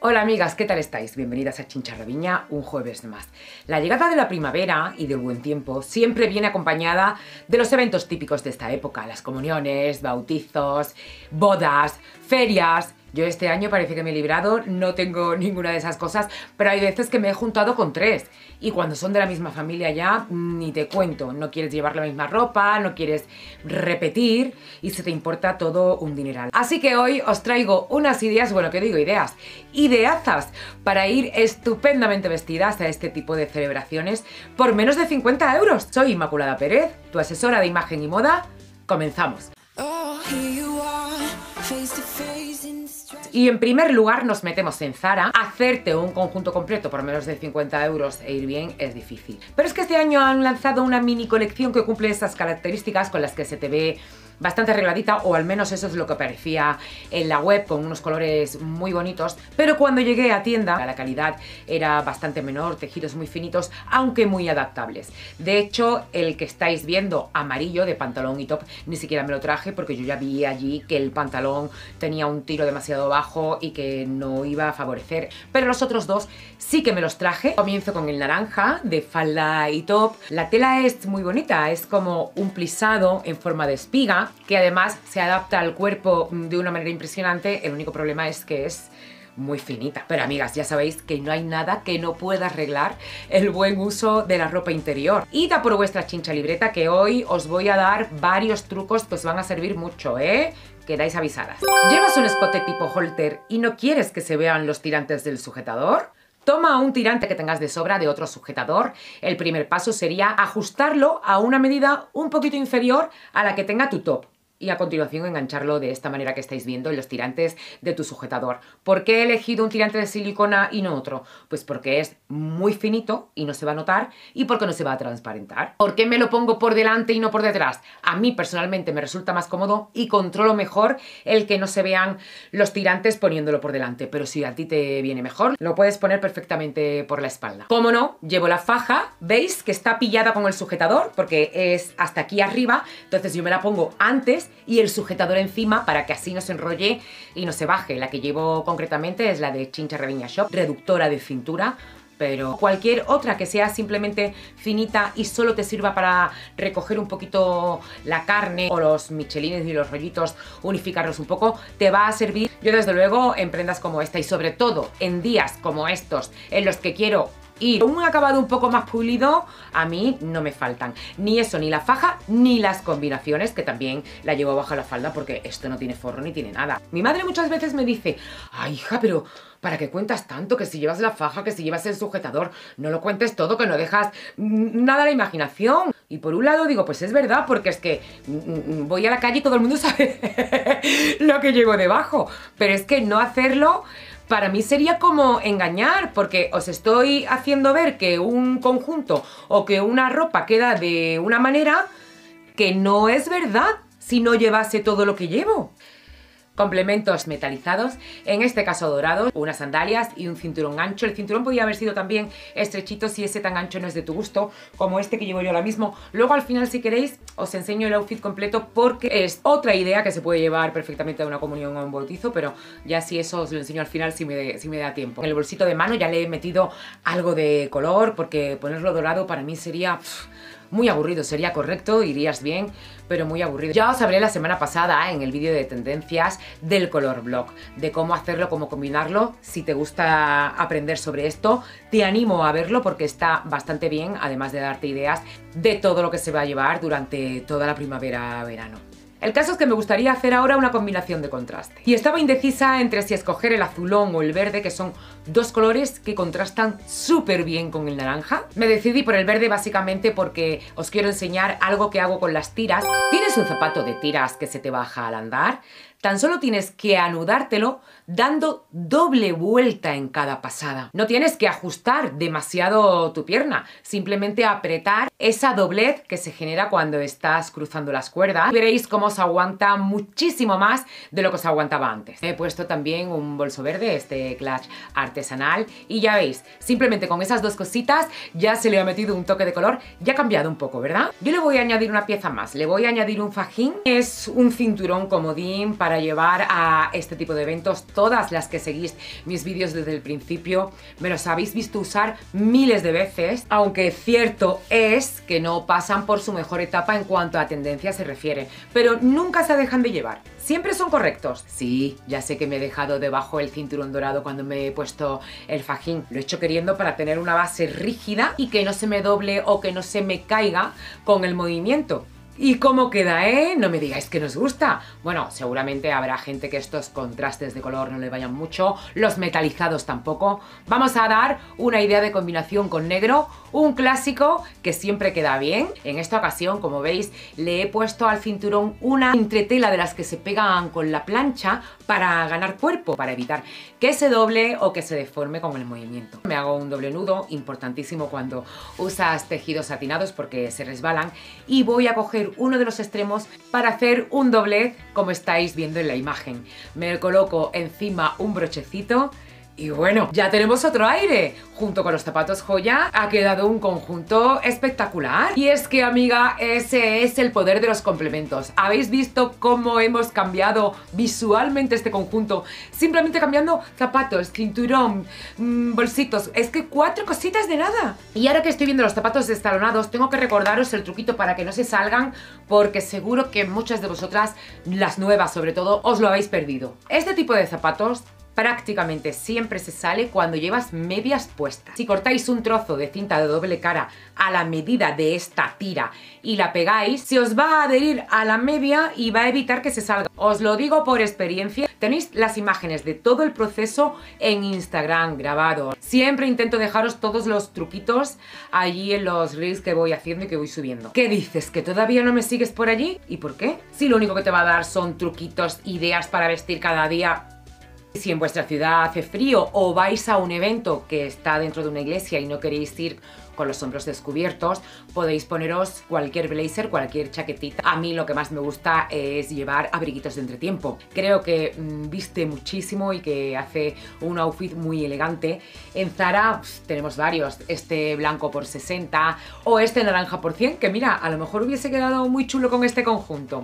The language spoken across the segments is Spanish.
Hola amigas, ¿qué tal estáis? Bienvenidas a Chincharraviña, un jueves más. La llegada de la primavera y del buen tiempo siempre viene acompañada de los eventos típicos de esta época, las comuniones, bautizos, bodas, ferias. Yo este año parece que me he librado, no tengo ninguna de esas cosas, pero hay veces que me he juntado con 3. Y cuando son de la misma familia ya, ni te cuento, no quieres llevar la misma ropa, no quieres repetir y se te importa todo un dineral. Así que hoy os traigo unas ideas, bueno, ¿qué digo ideas? Ideazas para ir estupendamente vestidas a este tipo de celebraciones por menos de 50 euros. Soy Inmaculada Pérez, tu asesora de imagen y moda. Comenzamos. Y en primer lugar nos metemos en Zara. Hacerte un conjunto completo por menos de 50 euros e ir bien es difícil. Pero es que este año han lanzado una mini colección que cumple esas características con las que se te ve bastante arregladita, o al menos eso es lo que aparecía en la web, con unos colores muy bonitos. Pero cuando llegué a tienda, la calidad era bastante menor, tejidos muy finitos, aunque muy adaptables. De hecho, el que estáis viendo amarillo de pantalón y top, ni siquiera me lo traje porque yo ya vi allí que el pantalón tenía un tiro demasiado bajo y que no iba a favorecer. Pero los otros dos sí que me los traje. Comienzo con el naranja de falda y top. La tela es muy bonita, es como un plisado en forma de espiga, que además se adapta al cuerpo de una manera impresionante. El único problema es que es muy finita. Pero amigas, ya sabéis que no hay nada que no pueda arreglar el buen uso de la ropa interior. Id a por vuestra chincha libreta, que hoy os voy a dar varios trucos que os van a servir mucho, ¿eh? Quedáis avisadas. ¿Llevas un escote tipo halter y no quieres que se vean los tirantes del sujetador? Toma un tirante que tengas de sobra de otro sujetador. El primer paso sería ajustarlo a una medida un poquito inferior a la que tenga tu top. Y a continuación engancharlo de esta manera que estáis viendo en los tirantes de tu sujetador. ¿Por qué he elegido un tirante de silicona y no otro? Pues porque es muy finito y no se va a notar, y porque no se va a transparentar. ¿Por qué me lo pongo por delante y no por detrás? A mí personalmente me resulta más cómodo y controlo mejor el que no se vean los tirantes poniéndolo por delante. Pero si a ti te viene mejor, lo puedes poner perfectamente por la espalda. Como no, llevo la faja, ¿veis? Que está pillada con el sujetador porque es hasta aquí arriba, entonces yo me la pongo antes y el sujetador encima para que así no se enrolle y no se baje. La que llevo concretamente es la de Chincharraviña Shop, reductora de cintura, pero cualquier otra que sea simplemente finita y solo te sirva para recoger un poquito la carne o los michelines y los rollitos, unificarlos un poco, te va a servir. Yo desde luego en prendas como esta, y sobre todo en días como estos en los que quiero y un acabado un poco más pulido, a mí no me faltan ni eso, ni la faja, ni las combinaciones, que también la llevo bajo la falda porque esto no tiene forro ni tiene nada. Mi madre muchas veces me dice: ay hija, pero ¿para qué cuentas tanto? Que si llevas la faja, que si llevas el sujetador, no lo cuentes todo, que no dejas nada a la imaginación. Y por un lado digo, pues es verdad, porque es que voy a la calle y todo el mundo sabe lo que llevo debajo, pero es que no hacerlo para mí sería como engañar, porque os estoy haciendo ver que un conjunto o que una ropa queda de una manera que no es verdad si no llevase todo lo que llevo. Complementos metalizados, en este caso dorados, unas sandalias y un cinturón ancho. El cinturón podría haber sido también estrechito si ese tan ancho no es de tu gusto, como este que llevo yo ahora mismo. Luego al final, si queréis, os enseño el outfit completo porque es otra idea que se puede llevar perfectamente a una comunión o a un bautizo, pero ya si eso os lo enseño al final si me da tiempo. En el bolsito de mano ya le he metido algo de color porque ponerlo dorado para mí sería muy aburrido. Sería correcto, irías bien, pero muy aburrido. Ya os hablé la semana pasada en el vídeo de tendencias del color block, de cómo hacerlo, cómo combinarlo. Si te gusta aprender sobre esto, te animo a verlo porque está bastante bien, además de darte ideas de todo lo que se va a llevar durante toda la primavera-verano. El caso es que me gustaría hacer ahora una combinación de contraste. Y estaba indecisa entre si escoger el azulón o el verde, que son dos colores que contrastan súper bien con el naranja. Me decidí por el verde básicamente porque os quiero enseñar algo que hago con las tiras. ¿Tienes un zapato de tiras que se te baja al andar? Tan solo tienes que anudártelo dando doble vuelta en cada pasada. No tienes que ajustar demasiado tu pierna, simplemente apretar esa doblez que se genera cuando estás cruzando las cuerdas. Veréis cómo os aguanta muchísimo más de lo que os aguantaba antes. He puesto también un bolso verde, este clutch artesanal, y ya veis, simplemente con esas dos cositas ya se le ha metido un toque de color, ya ha cambiado un poco, ¿verdad? Yo le voy a añadir una pieza más, le voy a añadir un fajín. Es un cinturón comodín para para llevar a este tipo de eventos. Todas las que seguís mis vídeos desde el principio me los habéis visto usar miles de veces, aunque cierto es que no pasan por su mejor etapa en cuanto a tendencia se refiere, pero nunca se dejan de llevar. ¿Siempre son correctos? Sí, ya sé que me he dejado debajo el cinturón dorado cuando me he puesto el fajín. Lo he hecho queriendo para tener una base rígida y que no se me doble o que no se me caiga con el movimiento. ¿Y cómo queda, eh? No me digáis que nos gusta. Bueno, seguramente habrá gente que estos contrastes de color no le vayan mucho, los metalizados tampoco. Vamos a dar una idea de combinación con negro, un clásico que siempre queda bien. En esta ocasión, como veis, le he puesto al cinturón una entretela de las que se pegan con la plancha para ganar cuerpo, para evitar que se doble o que se deforme con el movimiento. Me hago un doble nudo, importantísimo cuando usas tejidos satinados porque se resbalan, y voy a coger uno de los extremos para hacer un doblez como estáis viendo en la imagen. Me coloco encima un brochecito y bueno, ya tenemos otro aire. Junto con los zapatos joya ha quedado un conjunto espectacular. Y es que, amiga, ese es el poder de los complementos. ¿Habéis visto cómo hemos cambiado visualmente este conjunto? Simplemente cambiando zapatos, cinturón, bolsitos. Es que 4 cositas de nada. Y ahora que estoy viendo los zapatos destalonados, tengo que recordaros el truquito para que no se salgan, porque seguro que muchas de vosotras, las nuevas sobre todo, os lo habéis perdido. Este tipo de zapatos prácticamente siempre se sale cuando llevas medias puestas. Si cortáis un trozo de cinta de doble cara a la medida de esta tira y la pegáis, se os va a adherir a la media y va a evitar que se salga. Os lo digo por experiencia. Tenéis las imágenes de todo el proceso en Instagram grabado. Siempre intento dejaros todos los truquitos allí en los reels que voy haciendo y que voy subiendo. ¿Qué dices? ¿Que todavía no me sigues por allí? ¿Y por qué? Si lo único que te va a dar son truquitos, ideas para vestir cada día. Si en vuestra ciudad hace frío o vais a un evento que está dentro de una iglesia y no queréis ir con los hombros descubiertos, podéis poneros cualquier blazer, cualquier chaquetita. A mí lo que más me gusta es llevar abriguitos de entretiempo. Creo que viste muchísimo y que hace un outfit muy elegante. En Zara tenemos varios, este blanco por 60 o este naranja por 100, que mira, a lo mejor hubiese quedado muy chulo con este conjunto.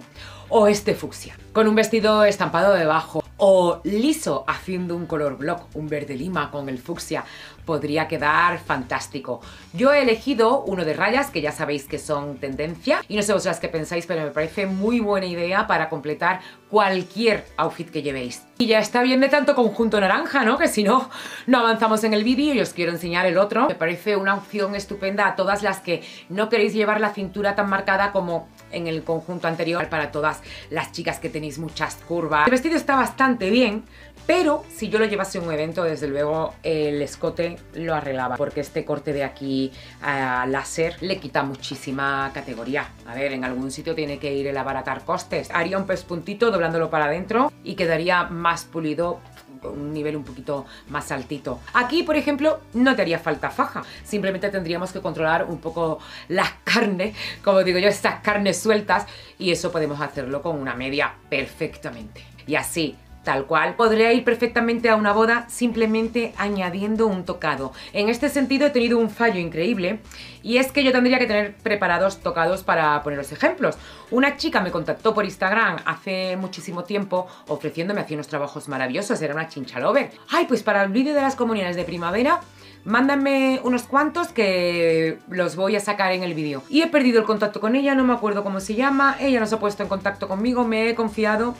O este fucsia, con un vestido estampado debajo. O liso, haciendo un color block, un verde lima con el fucsia, podría quedar fantástico. Yo he elegido uno de rayas, que ya sabéis que son tendencia, y no sé vosotras qué pensáis, pero me parece muy buena idea para completar cualquier outfit que llevéis. Y ya está bien de tanto conjunto naranja, ¿no? Que si no, no avanzamos en el vídeo y os quiero enseñar el otro. Me parece una opción estupenda a todas las que no queréis llevar la cintura tan marcada como en el conjunto anterior, para todas las chicas que tenéis muchas curvas. El vestido está bastante bien, pero si yo lo llevase a un evento, desde luego el escote lo arreglaba, porque este corte de aquí a láser le quita muchísima categoría. A ver, en algún sitio tiene que ir el abaratar costes. Haría un pespuntito doblándolo para adentro y quedaría más pulido, un nivel un poquito más altito. Aquí, por ejemplo, no te haría falta faja, simplemente tendríamos que controlar un poco la carne, como digo yo, estas carnes sueltas, y eso podemos hacerlo con una media perfectamente. Y así, tal cual, podría ir perfectamente a una boda simplemente añadiendo un tocado. En este sentido he tenido un fallo increíble, y es que yo tendría que tener preparados tocados para poneros ejemplos. Una chica me contactó por Instagram hace muchísimo tiempo ofreciéndome hacer unos trabajos maravillosos, era una chincha lover. Ay, pues para el vídeo de las comuniones de primavera, mándame unos cuantos que los voy a sacar en el vídeo. Y he perdido el contacto con ella, no me acuerdo cómo se llama, ella no se ha puesto en contacto conmigo, me he confiado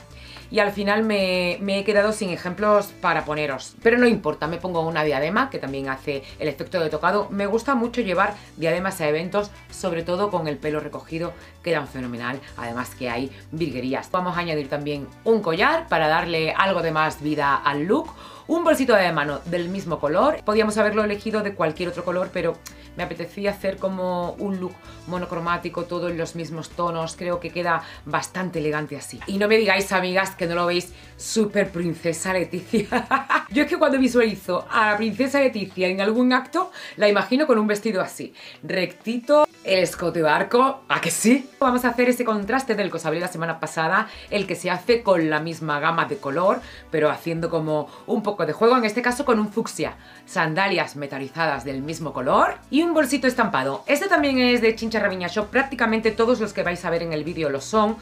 y al final me he quedado sin ejemplos para poneros. Pero no importa, me pongo una diadema que también hace el efecto de tocado. Me gusta mucho llevar diademas a eventos, sobre todo con el pelo recogido, quedan fenomenal, además que hay virguerías. Vamos a añadir también un collar para darle algo de más vida al look. Un bolsito de mano del mismo color, podíamos haberlo elegido de cualquier otro color, pero me apetecía hacer como un look monocromático, todo en los mismos tonos, creo que queda bastante elegante así. Y no me digáis, amigas, que no lo veis súper princesa Leticia. Yo es que cuando visualizo a la princesa Leticia en algún acto, la imagino con un vestido así, rectito, el escote barco, ¿a que sí? Vamos a hacer ese contraste del que os hablé la semana pasada, el que se hace con la misma gama de color, pero haciendo como un poco de juego, en este caso con un fucsia, sandalias metalizadas del mismo color y un bolsito estampado. Este también es de Chincha Raviña Shop, prácticamente todos los que vais a ver en el vídeo lo son,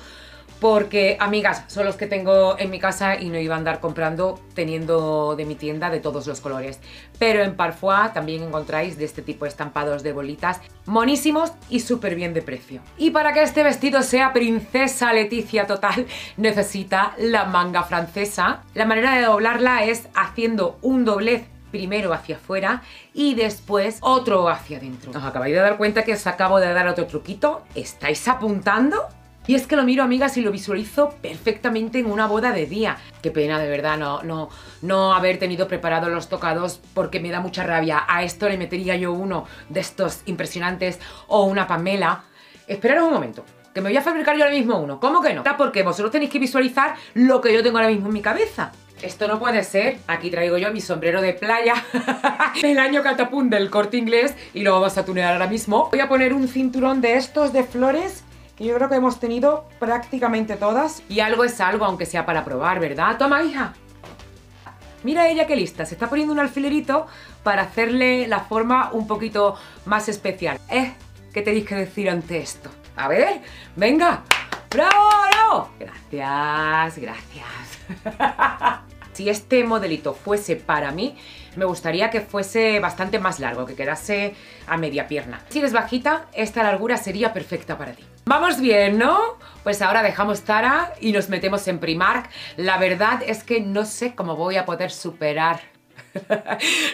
porque, amigas, son los que tengo en mi casa y no iba a andar comprando teniendo de mi tienda de todos los colores. Pero en Parfois también encontráis de este tipo de estampados de bolitas monísimos y súper bien de precio. Y para que este vestido sea princesa Leticia total, necesita la manga francesa. La manera de doblarla es haciendo un doblez primero hacia afuera y después otro hacia adentro. ¿Os acabáis de dar cuenta que os acabo de dar otro truquito? ¿Estáis apuntando? Y es que lo miro, amigas, y lo visualizo perfectamente en una boda de día. Qué pena, de verdad, no haber tenido preparados los tocados, porque me da mucha rabia. A esto le metería yo uno de estos impresionantes o una Pamela. Esperaros un momento, que me voy a fabricar yo ahora mismo uno. ¿Cómo que no? Porque vosotros tenéis que visualizar lo que yo tengo ahora mismo en mi cabeza. Esto no puede ser. Aquí traigo yo mi sombrero de playa del año catapum del Corte Inglés y lo vamos a tunear ahora mismo. Voy a poner un cinturón de estos de flores que yo creo que hemos tenido prácticamente todas. Y algo es algo, aunque sea para probar, ¿verdad? Toma, hija. Mira ella qué lista, se está poniendo un alfilerito para hacerle la forma un poquito más especial. ¿Qué tenéis que decir ante esto? A ver, venga. ¡Bravo, bravo! Gracias, gracias. Si este modelito fuese para mí, me gustaría que fuese bastante más largo, que quedase a media pierna. Si eres bajita, esta largura sería perfecta para ti. Vamos bien, ¿no? Pues ahora dejamos Zara y nos metemos en Primark. La verdad es que no sé cómo voy a poder superar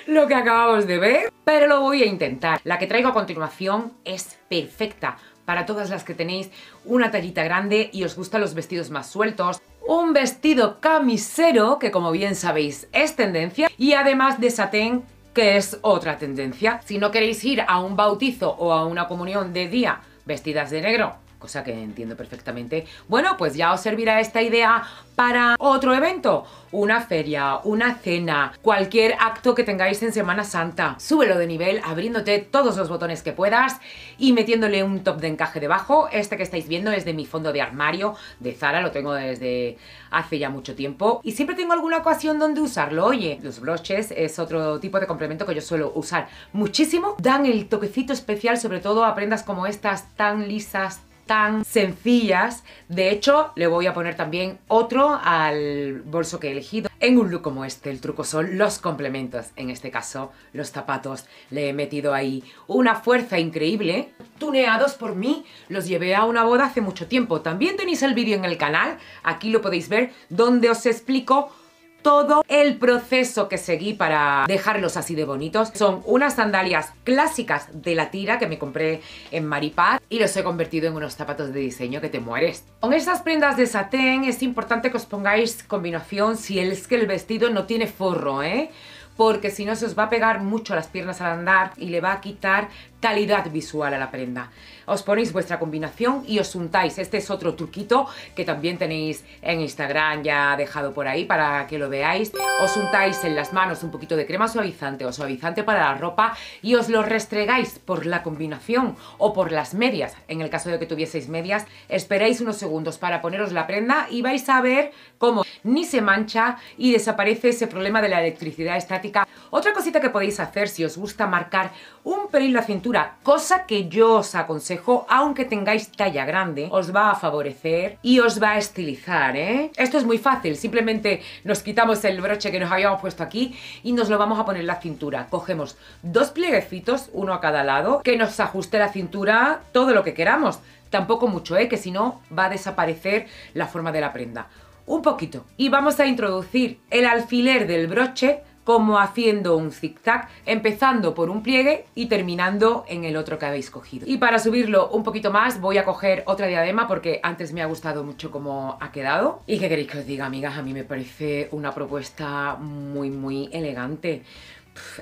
lo que acabamos de ver, pero lo voy a intentar. La que traigo a continuación es perfecta para todas las que tenéis una tallita grande y os gustan los vestidos más sueltos. Un vestido camisero, que como bien sabéis es tendencia, y además de satén, que es otra tendencia. Si no queréis ir a un bautizo o a una comunión de día vestidas de negro, cosa que entiendo perfectamente, bueno, pues ya os servirá esta idea para otro evento, una feria, una cena, cualquier acto que tengáis en Semana Santa. Súbelo de nivel abriéndote todos los botones que puedas y metiéndole un top de encaje debajo. Este que estáis viendo es de mi fondo de armario de Zara, lo tengo desde hace ya mucho tiempo y siempre tengo alguna ocasión donde usarlo. Oye, los broches es otro tipo de complemento que yo suelo usar muchísimo. Dan el toquecito especial, sobre todo a prendas como estas tan lisas, tan sencillas. De hecho, le voy a poner también otro al bolso que he elegido. En un look como este, el truco son los complementos. En este caso, los zapatos. Le he metido ahí una fuerza increíble. Tuneados por mí, los llevé a una boda hace mucho tiempo. También tenéis el vídeo en el canal, aquí lo podéis ver, donde os explico todo el proceso que seguí para dejarlos así de bonitos. Son unas sandalias clásicas de la tira que me compré en Maripaz y los he convertido en unos zapatos de diseño que te mueres. Con estas prendas de satén es importante que os pongáis combinación si es que el vestido no tiene forro, porque si no se os va a pegar mucho las piernas al andar y le va a quitar calidad visual a la prenda. Os ponéis vuestra combinación y os untáis. Este es otro truquito que también tenéis en Instagram ya dejado por ahí para que lo veáis. Os untáis en las manos un poquito de crema suavizante o suavizante para la ropa y os lo restregáis por la combinación o por las medias. En el caso de que tuvieseis medias, esperáis unos segundos para poneros la prenda y vais a ver cómo ni se mancha y desaparece ese problema de la electricidad estática. Otra cosita que podéis hacer si os gusta marcar un pelín la cintura, cosa que yo os aconsejo, aunque tengáis talla grande, os va a favorecer y os va a estilizar, Esto es muy fácil, simplemente nos quitamos el broche que nos habíamos puesto aquí y nos lo vamos a poner en la cintura. Cogemos dos plieguecitos, uno a cada lado, que nos ajuste la cintura todo lo que queramos. Tampoco mucho, que si no va a desaparecer la forma de la prenda. Un poquito. Y vamos a introducir el alfiler del broche como haciendo un zigzag, empezando por un pliegue y terminando en el otro que habéis cogido. Y para subirlo un poquito más voy a coger otra diadema porque antes me ha gustado mucho cómo ha quedado. ¿Y qué queréis que os diga, amigas? A mí me parece una propuesta muy elegante.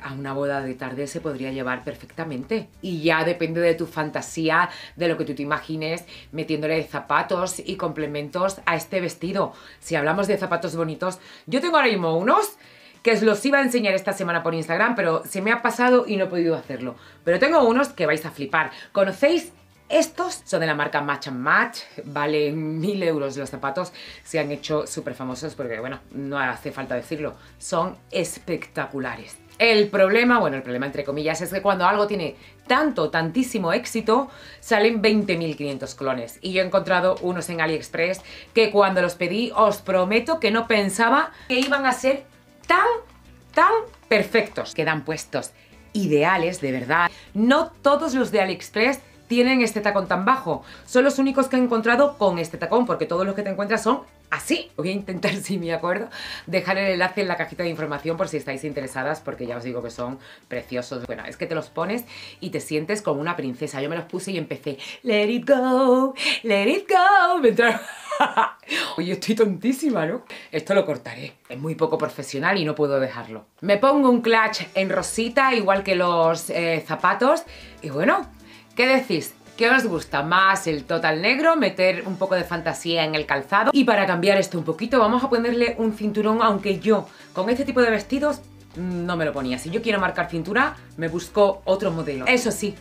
A una boda de tarde se podría llevar perfectamente. Y ya depende de tu fantasía, de lo que tú te imagines, metiéndole zapatos y complementos a este vestido. Si hablamos de zapatos bonitos, yo tengo ahora mismo unos que os los iba a enseñar esta semana por Instagram, pero se me ha pasado y no he podido hacerlo. Pero tengo unos que vais a flipar. ¿Conocéis Estos son de la marca Match and Match, valen 1000 euros los zapatos, se han hecho súper famosos porque, bueno, no hace falta decirlo, son espectaculares. El problema entre comillas, es que cuando algo tiene tantísimo éxito, salen 20.500 clones. Y yo he encontrado unos en AliExpress que cuando los pedí, os prometo que no pensaba que iban a ser tan perfectos. Quedan puestos ideales, de verdad. No todos los de AliExpress tienen este tacón tan bajo. Son los únicos que he encontrado con este tacón, porque todos los que te encuentras son así. Voy a intentar, si me acuerdo, dejar el enlace en la cajita de información por si estáis interesadas, porque ya os digo que son preciosos. Bueno, es que te los pones y te sientes como una princesa. Yo me los puse y empecé, let it go, let it go. Me entraron... Oye, estoy tontísima, ¿no? Esto lo cortaré. Es muy poco profesional y no puedo dejarlo. Me pongo un clutch en rosita, igual que los zapatos. Y bueno, ¿qué decís? ¿Qué os gusta más? ¿El total negro? ¿Meter un poco de fantasía en el calzado? Y para cambiar esto un poquito vamos a ponerle un cinturón, aunque yo con este tipo de vestidos no me lo ponía. Si yo quiero marcar cintura, me busco otro modelo. Eso sí,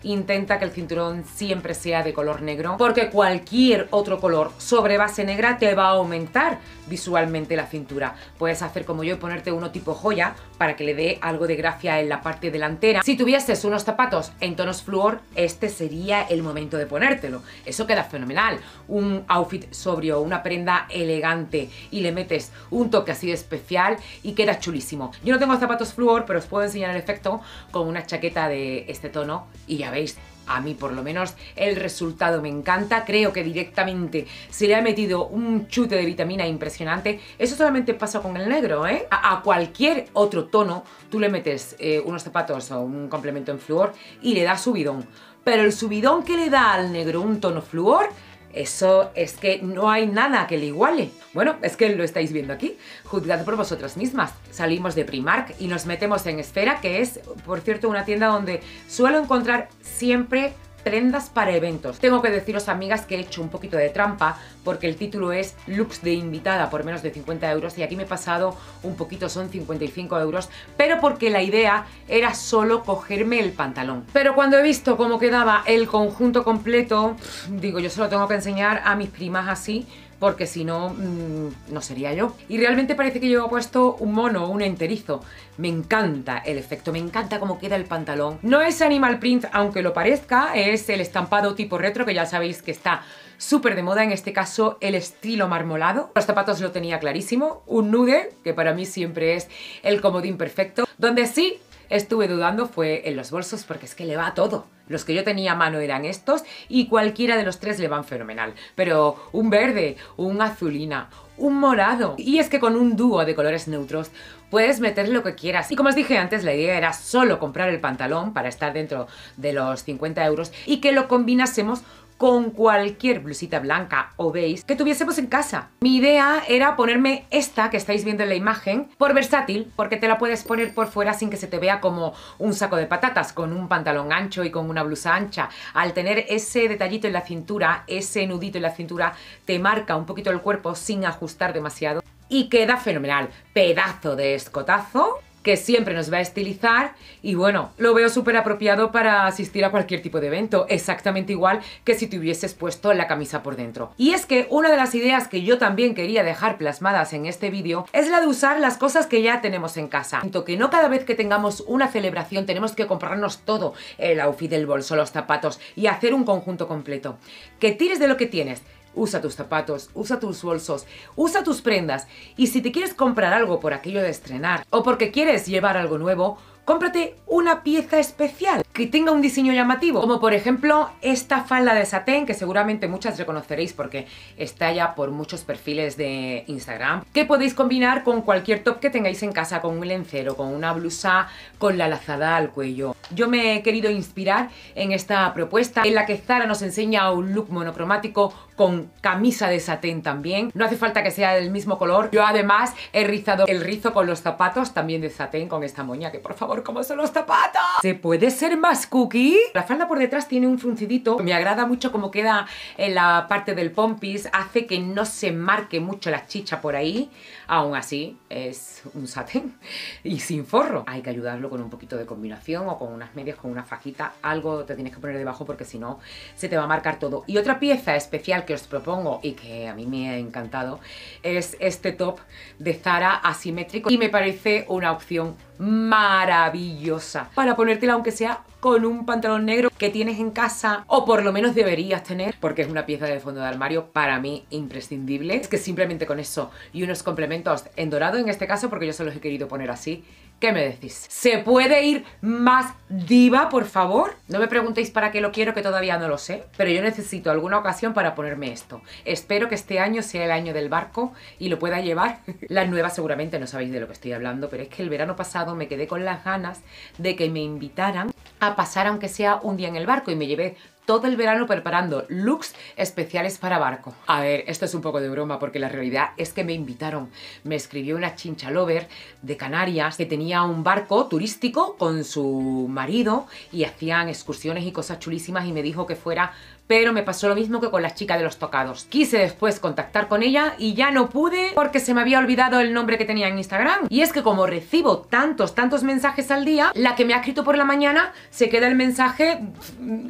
intenta que el cinturón siempre sea de color negro, porque cualquier otro color sobre base negra te va a aumentar visualmente la cintura. Puedes hacer como yo y ponerte uno tipo joya para que le dé algo de gracia en la parte delantera. Si tuvieses unos zapatos en tonos flúor, este sería el momento de ponértelo. Eso queda fenomenal. Un outfit sobrio, una prenda elegante y le metes un toque así especial y queda chulísimo. Yo no tengo zapatos flúor, pero os puedo enseñar el efecto con una chaqueta de este tono y ya veis. A mí por lo menos el resultado me encanta, creo que directamente se le ha metido un chute de vitamina impresionante. Eso solamente pasa con el negro, ¿eh? A cualquier otro tono tú le metes unos zapatos o un complemento en flúor y le da subidón. Pero el subidón que le da al negro un tono flúor, eso es que no hay nada que le iguale. Bueno, es que lo estáis viendo aquí. Juzgad por vosotras mismas. Salimos de Primark y nos metemos en Esfera, que es, por cierto, una tienda donde suelo encontrar siempre prendas para eventos. Tengo que deciros, amigas, que he hecho un poquito de trampa porque el título es looks de invitada por menos de 50 euros y aquí me he pasado un poquito, son 55 euros, pero porque la idea era solo cogerme el pantalón. Pero cuando he visto cómo quedaba el conjunto completo, digo, yo se lo tengo que enseñar a mis primas así, porque si no, no sería yo. Y realmente parece que yo he puesto un mono, un enterizo. Me encanta el efecto, me encanta cómo queda el pantalón. No es animal print, aunque lo parezca, es el estampado tipo retro, que ya sabéis que está súper de moda, en este caso el estilo marmolado. Los zapatos lo tenía clarísimo, un nude, que para mí siempre es el comodín perfecto. Donde sí estuve dudando fue en los bolsos, porque es que le va todo. Los que yo tenía a mano eran estos y cualquiera de los tres le van fenomenal. Pero un verde, un azulina, un morado. Y es que con un dúo de colores neutros puedes meter lo que quieras. Y como os dije antes, la idea era solo comprar el pantalón para estar dentro de los 50 euros y que lo combinásemos con cualquier blusita blanca o beige que tuviésemos en casa. Mi idea era ponerme esta que estáis viendo en la imagen por versátil, porque te la puedes poner por fuera sin que se te vea como un saco de patatas, con un pantalón ancho y con una blusa ancha. Al tener ese detallito en la cintura, ese nudito en la cintura, te marca un poquito el cuerpo sin ajustar demasiado y queda fenomenal. Pedazo de escotazo que siempre nos va a estilizar y bueno, lo veo súper apropiado para asistir a cualquier tipo de evento, exactamente igual que si te hubieses puesto la camisa por dentro. Y es que una de las ideas que yo también quería dejar plasmadas en este vídeo es la de usar las cosas que ya tenemos en casa. Siento que no cada vez que tengamos una celebración tenemos que comprarnos todo, el outfit, el bolso, los zapatos y hacer un conjunto completo. Que tires de lo que tienes. Usa tus zapatos, usa tus bolsos, usa tus prendas y si te quieres comprar algo por aquello de estrenar o porque quieres llevar algo nuevo, cómprate una pieza especial que tenga un diseño llamativo, como por ejemplo esta falda de satén, que seguramente muchas reconoceréis porque está ya por muchos perfiles de Instagram, que podéis combinar con cualquier top que tengáis en casa, con un lencero, con una blusa con la lazada al cuello. Yo me he querido inspirar en esta propuesta en la que Zara nos enseña un look monocromático con camisa de satén también. No hace falta que sea del mismo color. Yo además he rizado el rizo con los zapatos también de satén con esta moña, que por favor, ¿cómo son los zapatos? ¿Se puede ser más cookie? La falda por detrás tiene un fruncidito. Me agrada mucho cómo queda en la parte del pompis. Hace que no se marque mucho la chicha por ahí. Aún así, es un satén y sin forro. Hay que ayudarlo con un poquito de combinación o con unas medias, con una fajita. Algo te tienes que poner debajo porque si no se te va a marcar todo. Y otra pieza especial que os propongo y que a mí me ha encantado es este top de Zara asimétrico y me parece una opción maravillosa para ponértela aunque sea con un pantalón negro que tienes en casa o por lo menos deberías tener, porque es una pieza de fondo de armario para mí imprescindible. Es que simplemente con eso y unos complementos en dorado en este caso, porque yo se los he querido poner así. ¿Qué me decís? ¿Se puede ir más diva, por favor? No me preguntéis para qué lo quiero, que todavía no lo sé, pero yo necesito alguna ocasión para ponerme esto. Espero que este año sea el año del barco y lo pueda llevar. Las nuevas seguramente no sabéis de lo que estoy hablando, pero es que el verano pasado me quedé con las ganas de que me invitaran a pasar aunque sea un día en el barco y me llevé todo el verano preparando looks especiales para barco. A ver, esto es un poco de broma porque la realidad es que me invitaron. Me escribió una chincha lover de Canarias que tenía un barco turístico con su marido y hacían excursiones y cosas chulísimas y me dijo que fuera, pero me pasó lo mismo que con la chica de los tocados. Quise después contactar con ella y ya no pude porque se me había olvidado el nombre que tenía en Instagram. Y es que como recibo tantos mensajes al día, la que me ha escrito por la mañana se queda el mensaje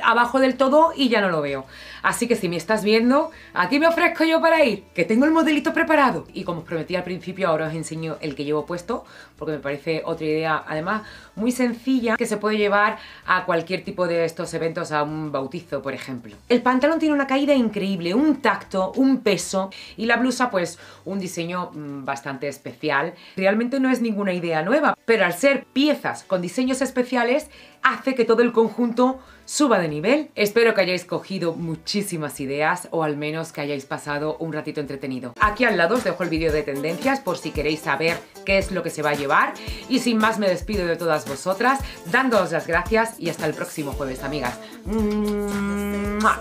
abajo del todo y ya no lo veo. Así que si me estás viendo, aquí me ofrezco yo para ir, que tengo el modelito preparado. Y como os prometí al principio, ahora os enseño el que llevo puesto, porque me parece otra idea, además, muy sencilla, que se puede llevar a cualquier tipo de estos eventos, a un bautizo, por ejemplo. El pantalón tiene una caída increíble, un tacto, un peso, y la blusa, pues, un diseño bastante especial. Realmente no es ninguna idea nueva, pero al ser piezas con diseños especiales, hace que todo el conjunto suba de nivel. Espero que hayáis cogido muchísimas ideas o al menos que hayáis pasado un ratito entretenido. Aquí al lado os dejo el vídeo de tendencias por si queréis saber qué es lo que se va a llevar. Y sin más me despido de todas vosotras, dándoos las gracias y hasta el próximo jueves, amigas. ¡Mua!